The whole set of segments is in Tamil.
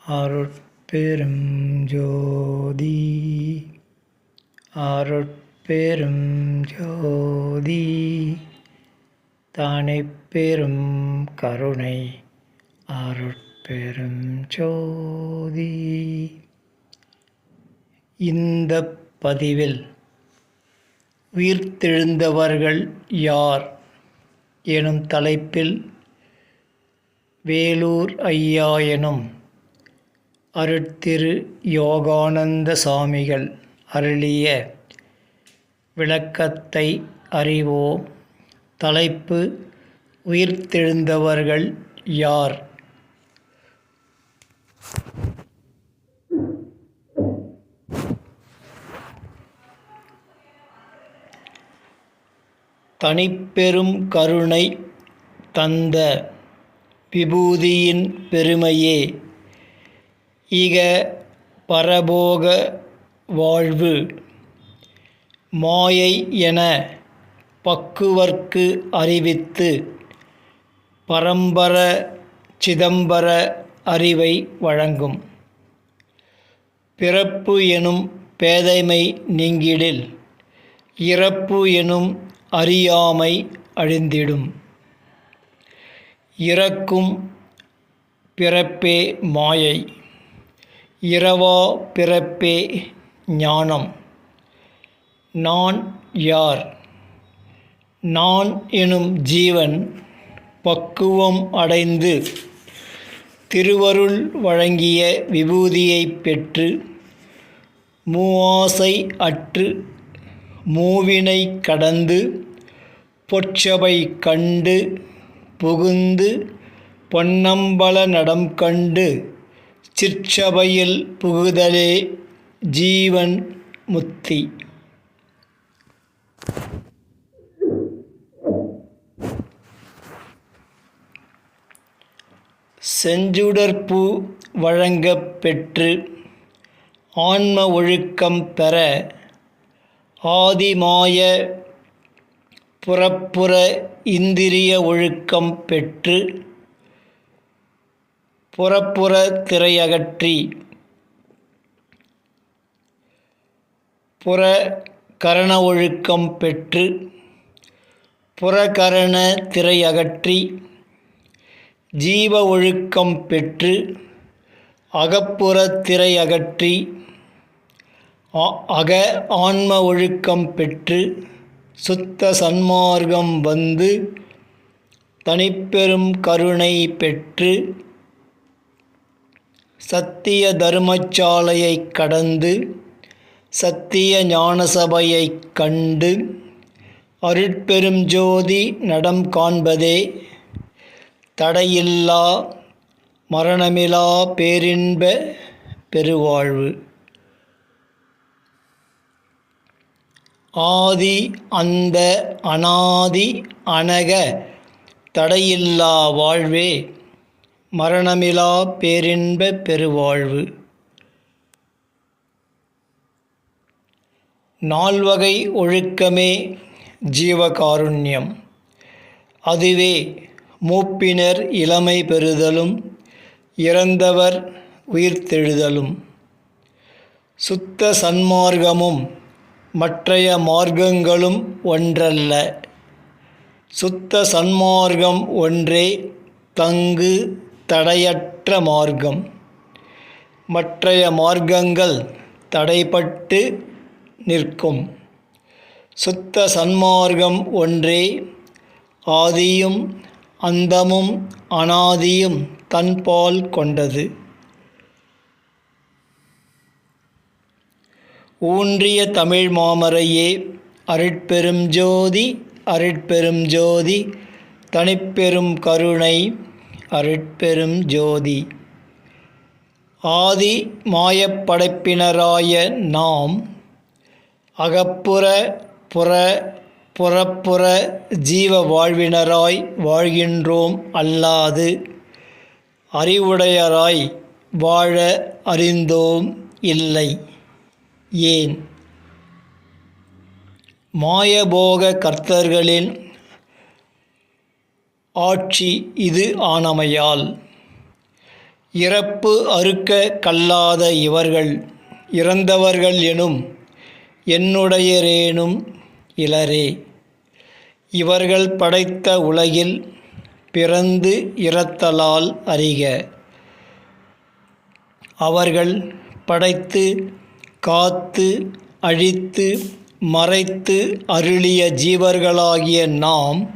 அருட்பெரும் ஜோதி அருட்பெரும் ஜோதி தனிப்பெரும் கருணை அருட்பெரும் ஜோதி. இந்த பதிவில் உயிர்த்தெழுந்தவர்கள் யார் எனும் தலைப்பில் வேலூர் ஐயா எனும் அருட்திரு யோகானந்த சாமிகள் அருளிய விளக்கத்தை அறிவோம். தலைப்பு: உயிர்த்தெழுந்தவர்கள் யார்? தனிப்பெரும் கருணை தந்த விபூதியின் பெருமையே இக பரபோக வாழ்வு மாயை என பக்குவர்க்கு அறிவித்து பரம்பர சிதம்பர அறிவை வழங்கும். பிறப்பு எனும் பேதைமை நீங்கிடில் இறப்பு எனும் அறியாமை அழிந்திடும். இறக்கும் பிறப்பே மாயை, இரவா பிறப்பே ஞானம். நான் யார்? நான் எனும் ஜீவன் பக்குவம் அடைந்து திருவருள் வழங்கிய விபூதியை பெற்று மூஆசை அற்று மூவினை கடந்து பொற்சபை கண்டு புகுந்து பொன்னம்பல நடம் கண்டு சிற்சபையில் புகுதலே ஜீவன் முத்தி. செஞ்சுடர்பூ வழங்கப் பெற்று ஆன்ம ஒழுக்கம் பெற ஆதிமாய புறப்புற இந்திரிய ஒழுக்கம் பெற்று புறப்புற திரையகற்றி புற கரண ஒழுக்கம் பெற்று புறகரண திரையகற்றி ஜீவ ஒழுக்கம் பெற்று அகப்புற திரையகற்றி அக ஆன்ம ஒழுக்கம் பெற்று சுத்த சன்மார்க்கம் வந்து தனிப்பெரும் கருணை பெற்று சத்திய தர்மசாலையை கடந்து சத்திய ஞானசபையை கண்டு அருட்பெரும் ஜோதி நடம் காண்பதே தடையில்லா மரணமிலா பேரின்ப பெருவாழ்வு. ஆதி அந்த அநாதி அனக தடையில்லா வாழ்வே மரணமிலா பேரின்ப பெருவாழ்வு. நால்வகை ஒழுக்கமே ஜீவகாருண்யம். அதுவே மூப்பினர் இளமை பெறுதலும் இறந்தவர் உயிர்த்தெழுதலும். சுத்த சன்மார்க்கமும் மற்றைய மார்க்கங்களும் ஒன்றல்ல. சுத்த சன்மார்க்கம் ஒன்றே தங்கு தடையற்ற மார்க்கம். மற்றைய மார்க்கங்கள் தடைப்பட்டு நிற்கும். சுத்த சன்மார்க்கம் ஒன்றே ஆதியும் அந்தமும் அனாதியும் தன்பால் கொண்டது. ஊன்றிய தமிழ் மாமரையே அருட்பெரும் ஜோதி அருட்பெரும் ஜோதி தனிப்பெரும் கருணை அருட்பெரும் ஜோதி. ஆதி மாயப்படைப்பினராய நாம் அகப்புற புற புறப்புற ஜீவ வாழ்வினராய் வாழ்கின்றோம். அல்லாது அறிவுடையராய் வாழ அறிந்தோம் இல்லை. ஏன்? மாயபோக கர்த்தர்களின் ஆட்சி இது ஆனமையால் இறப்பு அறுக்க கல்லாத இவர்கள் இறந்தவர்கள் எனும் என்னுடையரேனும் இலரே. இவர்கள் படைத்த உலகில் பிறந்து இறத்தலால் அறிக. அவர்கள் படைத்து காத்து அழித்து மறைத்து அருளிய ஜீவர்களாகிய நாம்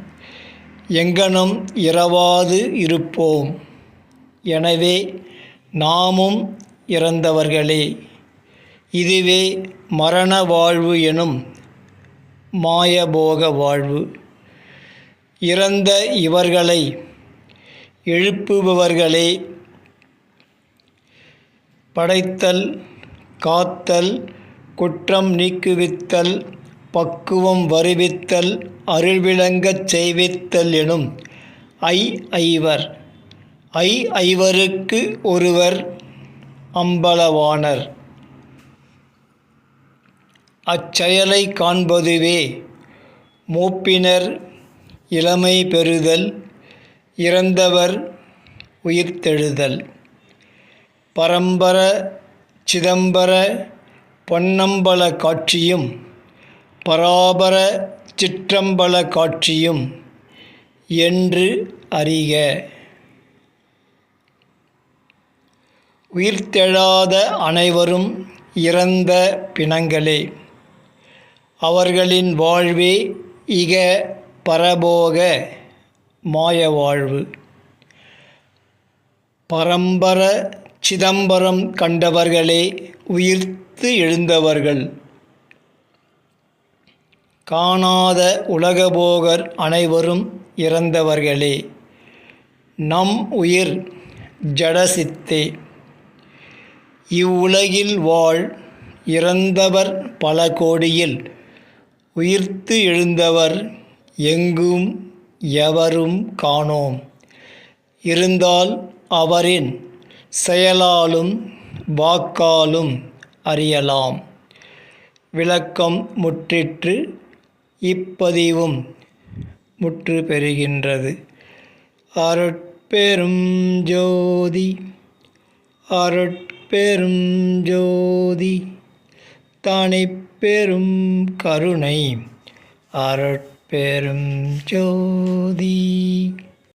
எங்கனம் இரவாது இருப்போம். எனவே நாமும் இறந்தவர்களே. இதுவே மரண வாழ்வு எனும் மாயபோக வாழ்வு. இறந்த இவர்களை எழுப்புபவர்களே. படைத்தல் காத்தல் குற்றம் நீக்குவித்தல் பக்குவம் வருவித்தல் அருள்விளங்கச் செய்வித்தல் எனும் ஐவர். ஐவருக்கு ஒருவர் அம்பலவாணர். அச்செயலை காண்பதுவே மூப்பினர் இளமை பெறுதல் இறந்தவர் உயிர்த்தெழுதல். பரம்பர சிதம்பர பொன்னம்பல காட்சியும் பராபர சிற்றம்பல காட்சியும் என்று அறிக. உயிர்த்தெழாத அனைவரும் இறந்த பிணங்களே. அவர்களின் வாழ்வே இக பரபோக மாய வாழ்வு. பரம்பர சிதம்பரம் கண்டவர்களே உயிர்த்து எழுந்தவர்கள். காணாத உலகபோகர் அனைவரும் இறந்தவர்களே. நம் உயிர் ஜடசித்தே. இவ்வுலகில் வாழ் இறந்தவர் பல கோடியில் உயிர்த்து எழுந்தவர் எங்கும் எவரும் காணோம். இருந்தால் அவரின் செயலாலும் வாக்காலும் அறியலாம். விளக்கம் முற்றிற்று. இப்பதிவும் முற்று பெறுகின்றது. அருட்பெரும் ஜோதி அருட்பெரும் ஜோதி தனிப்பெரும் கருணை அருட்பெரும் ஜோதி.